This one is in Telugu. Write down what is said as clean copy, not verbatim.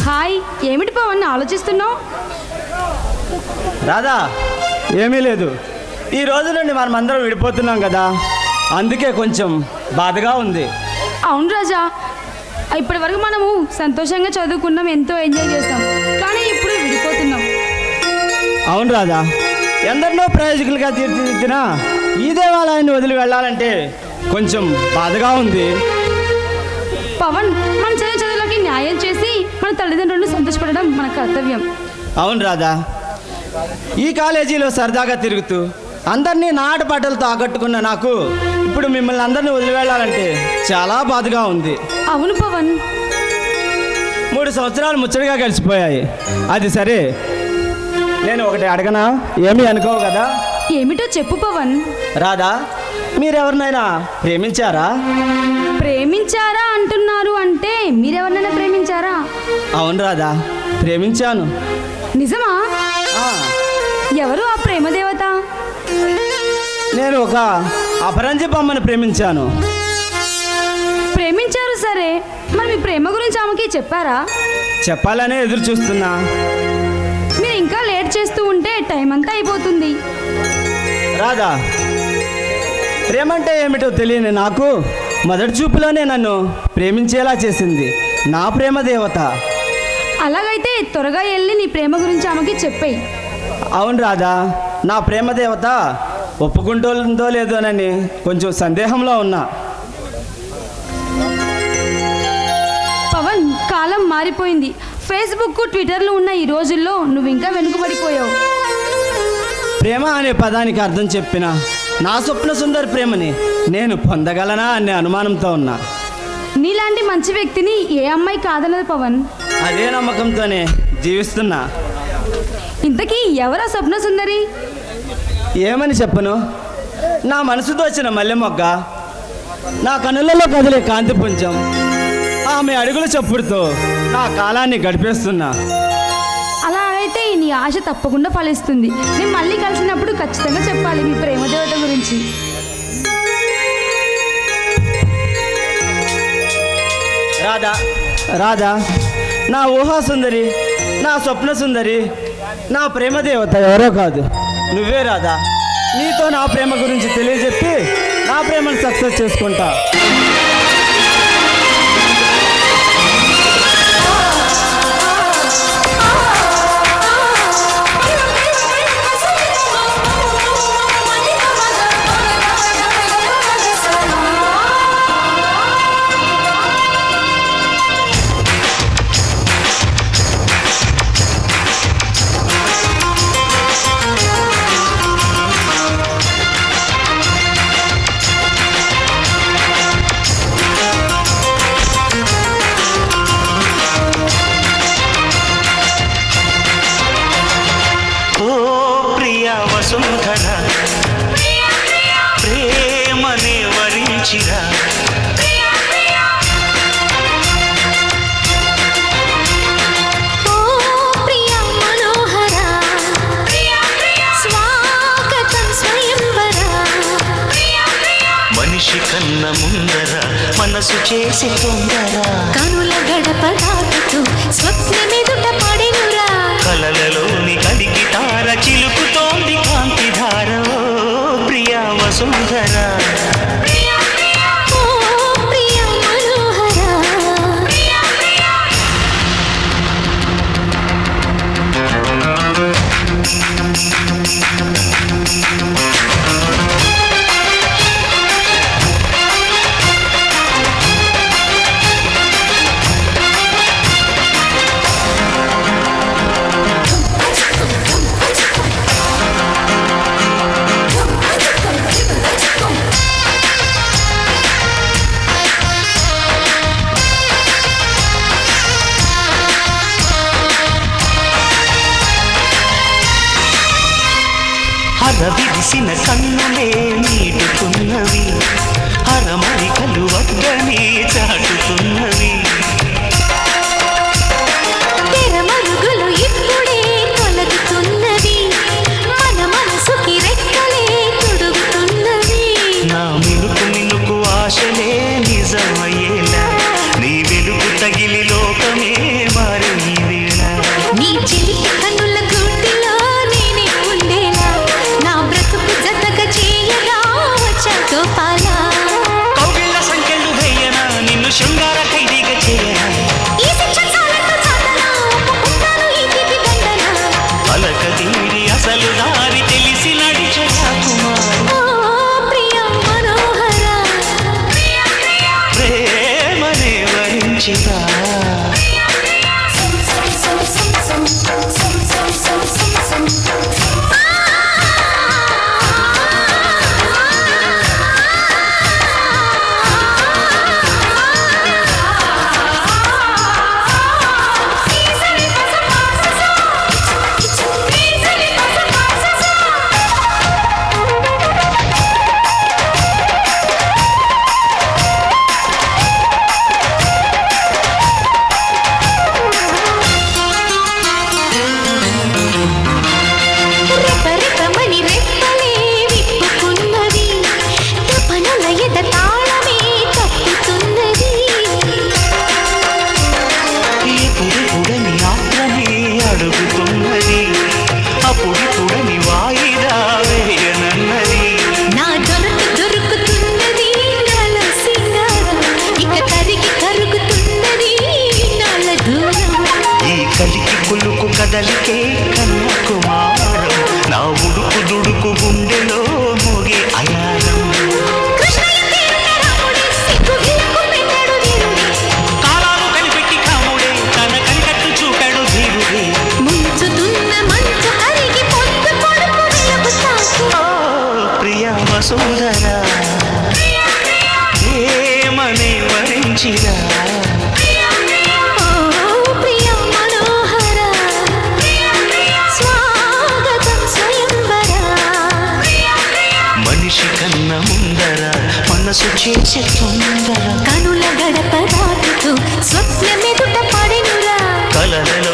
హాయ్, ఏమిటి పవన్ ఆలోచిస్తున్నావు? రాధా, ఏమీ లేదు. ఈ రోజు నుండి మనం అందరం విడిపోతున్నాం కదా, అందుకే కొంచెం బాధగా ఉంది. అవును రాజా, ఇప్పటి వరకు మనము సంతోషంగా చదువుకున్నాం, ఎంతో ఎంజాయ్ చేస్తాం, కానీ ఇప్పుడు విడిపోతున్నాం. అవును రాధా, ఎందరినో ప్రయోజకులుగా తీర్చిదిద్దినా ఈ దేవాలయాన్ని వదిలి వెళ్ళాలంటే కొంచెం బాధగా ఉంది. పవన్, మన చదువులకి న్యాయం చేసి మన తల్లిదండ్రులను సంతోషపడడం మన కర్తవ్యం. అవును రాధా, ఈ కాలేజీలో సరదాగా తిరుగుతూ అందరినీ నాటు పాటలతో ఆకట్టుకున్న నాకు ఇప్పుడు మిమ్మల్ని అందరినీ వదిలి వెళ్ళాలంటే చాలా బాధగా ఉంది. అవును పవన్, 3 సంవత్సరాలు ముచ్చటగా కలిసిపోయాయి. అది సరే, నేను ఒకటి అడగనా? ఏమీ అనుకోవు కదా? ఏమిటో చెప్పు పవన్. రాధా, మీరెవరినైనా ప్రేమించారా? ప్రేమించారా అంటున్నారు, అంటే మీరెవరినైనా ప్రేమించారా? అవును రాధా, ప్రేమించాను. నిజమా? ఎవరు ఆ ప్రేమ దేవత? నేను ఒక అపరంజి బొమ్మను ప్రేమించాను. ప్రేమించారు సరే, మరి మీ ప్రేమ గురించి ఆమెకి చెప్పారా? చెప్పాలనే ఎదురు చూస్తున్నా. మీరు ఇంకా లేట్ చేస్తూ ఉంటే టైం అంతా అయిపోతుంది. రాధా, ప్రేమంటే ఏమిటో తెలియని నాకు మొదటి చూపులోనే నన్ను ప్రేమించేలా చేసింది నా ప్రేమ దేవత. అలాగైతే త్వరగా వెళ్ళి నీ ప్రేమ గురించి ఆమెకి చెప్పేయి. అవును రాధా, నా ప్రేమ దేవత ఒప్పుకుంటుందో లేదోనని కొంచెం సందేహంలో ఉన్నా. పవన్, కాలం మారిపోయింది. ఫేస్బుక్, ట్విట్టర్లు ఉన్న ఈ రోజుల్లో నువ్వు ఇంకా వెనుకబడిపోయావు. ప్రేమ అనే పదానికి అర్థం చెప్పిన నా స్వప్న సుందర ప్రేమని నేను పొందగలనా అనే అనుమానంతో ఉన్నా. నీలాంటి మంచి వ్యక్తిని ఏ అమ్మాయి కాదనదు పవన్. అదే నమ్మకంతోనే జీవిస్తున్నా. ఇంతకీ ఎవరా స్వప్న సుందరి? ఏమని చెప్పను? నా మనసుతో వచ్చిన మల్లె మొగ్గ, నా కనులలో కదిలే కాంతి పుంజం, ఆమె అడుగుల చప్పుడుతో నా కాలాన్ని గడిపేస్తున్నా. అలా అయితే నీ ఆశ తప్పకుండా ఫలిస్తుంది. నేను మళ్ళీ కలిసినప్పుడు ఖచ్చితంగా చెప్పాలి మీ ప్రేమ దేవత గురించి. రాధా, రాధా, నా ఊహా సుందరి, నా స్వప్న సుందరి, నా ప్రేమ దేవత ఎవరో కాదు, నువ్వే రాధా. నీతో నా ప్రేమ గురించి తెలియజెప్పి నా ప్రేమను సక్సెస్ చేసుకుంటా. ప్రేమనే వరించిరా, మనిషి కన్న ముందర మనసు చేసి తొందర, కనుల గడప దాటుతూ స్వప్నమెదుట పడెనురా, కలలలోని కలికి తార చిలుకుతోంది కాంతి ధార. ఓ ప్రియా వసుంధర, ఓ ప్రియ మనోహర. విరిసిన కన్నులే నీటుతున్నవి, అరమరికలు వద్దని చాటుతున్నవి, తెరమరుగులు ఇప్పుడే తొలగుతున్నవి, మన మనసుకి రెక్కలే తొడుగుతున్నవి. నా మినుకు మినుకు ఆశలే నిజమయ్యేలా, నీ వెలుగు తగిలి లోకమే మారింది. కలికి కులుకు కదలికే కన్యాకుమారం నా ఉడుకు దుడుకు గుండెలో మోగే అయారం కాలాలు కనిపెట్టి కాముడే తన కనికట్టు చూపాడు ధీరుడే ప్రియ వసుంధరా ఏమని వరించిరా మనిషి కన్న ముందర మనసు చేసే తొందర కనుల గడప దాటుతూ స్వప్నమెదుట పడెనురా కలలలో